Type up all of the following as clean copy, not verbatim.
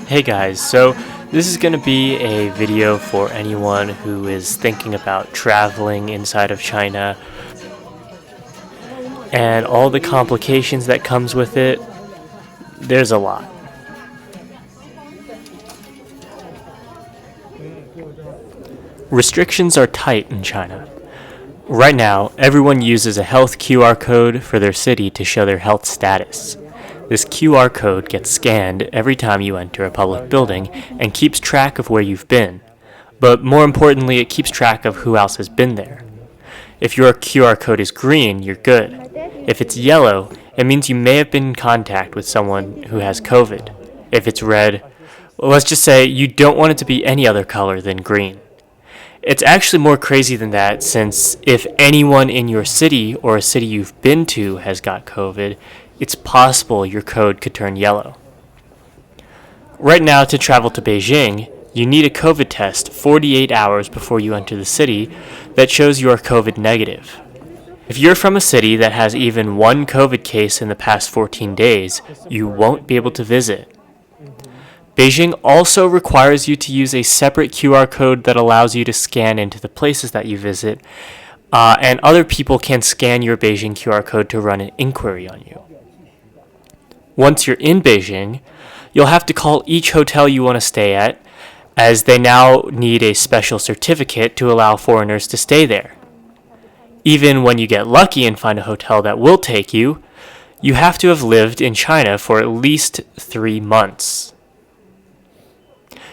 Hey guys, so this is going to be a video for anyone who is thinking about traveling inside of China and all the complications that comes with it. There's a lot. Restrictions are tight in China. Right now, everyone uses a health QR code for their city to show their health status. This QR code gets scanned every time you enter a public building and keeps track of where you've been. But more importantly, it keeps track of who else has been there. If your QR code is green, you're good. If it's yellow, it means you may have been in contact with someone who has COVID. If it's red, well, let's just say you don't want it to be any other color than green. It's actually more crazy than that, since if anyone in your city or a city you've been to has got COVID, it's possible your code could turn yellow. Right now, to travel to Beijing, you need a COVID test 48 hours before you enter the city that shows you are COVID negative. If you're from a city that has even one COVID case in the past 14 days, you won't be able to visit. Beijing also requires you to use a separate QR code that allows you to scan into the places that you visit, and other people can scan your Beijing QR code to run an inquiry on you. Once you're in Beijing, you'll have to call each hotel you want to stay at, as they now need a special certificate to allow foreigners to stay there. Even when you get lucky and find a hotel that will take you, you have to have lived in China for at least 3 months.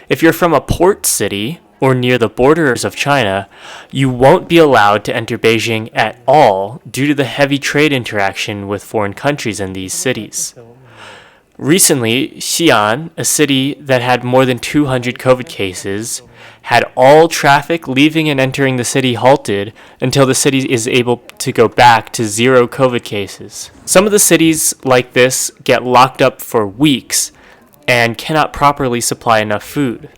If you're from a port city or near the borders of China, you won't be allowed to enter Beijing at all due to the heavy trade interaction with foreign countries in these cities. Recently, Xi'an, a city that had more than 200 COVID cases, had all traffic leaving and entering the city halted until the city is able to go back to 0 COVID cases. Some of the cities like this get locked up for weeks and cannot properly supply enough food.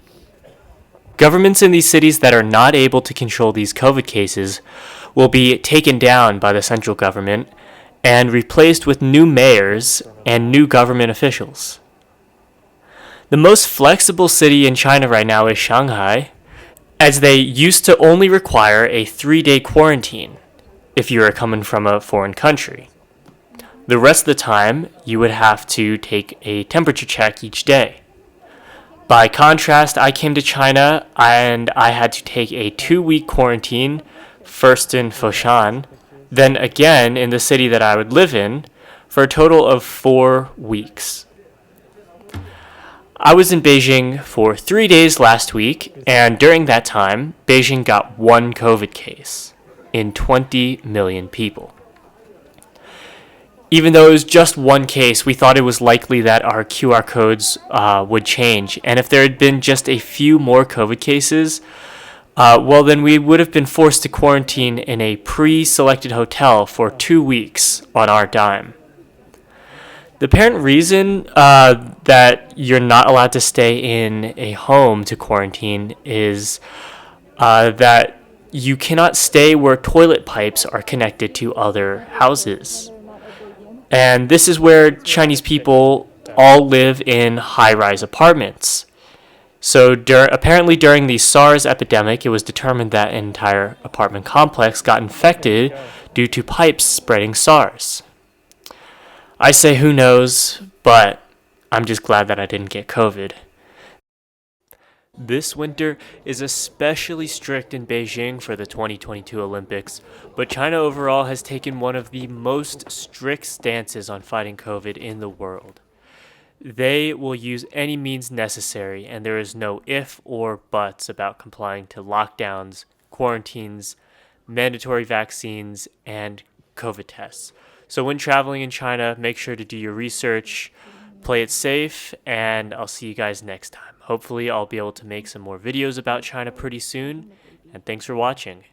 Governments in these cities that are not able to control these COVID cases will be taken down by the central government and replaced with new mayors and new government officials. The most flexible city in China right now is Shanghai, as they used to only require a 3-day quarantine if you are coming from a foreign country. The rest of the time, you would have to take a temperature check each day. By contrast, I came to China and I had to take a 2-week quarantine, first in Foshan, then again in the city that I would live in, for a total of 4 weeks. I was in Beijing for 3 days last week, and during that time, Beijing got 1 COVID case in 20 million people. Even though it was just 1 case, we thought it was likely that our QR codes would change, and if there had been just a few more COVID cases, then we would have been forced to quarantine in a pre-selected hotel for 2 weeks on our dime. The apparent reason that you're not allowed to stay in a home to quarantine is that you cannot stay where toilet pipes are connected to other houses. And this is where Chinese people all live in high-rise apartments. So apparently during the SARS epidemic, it was determined that an entire apartment complex got infected due to pipes spreading SARS. I say who knows, but I'm just glad that I didn't get COVID. This winter is especially strict in Beijing for the 2022 Olympics, but China overall has taken one of the most strict stances on fighting COVID in the world. They will use any means necessary, and there is no if or buts about complying to lockdowns, quarantines, mandatory vaccines, and COVID tests. So when traveling in China, make sure to do your research, play it safe, and I'll see you guys next time. Hopefully I'll be able to make some more videos about China pretty soon, and thanks for watching.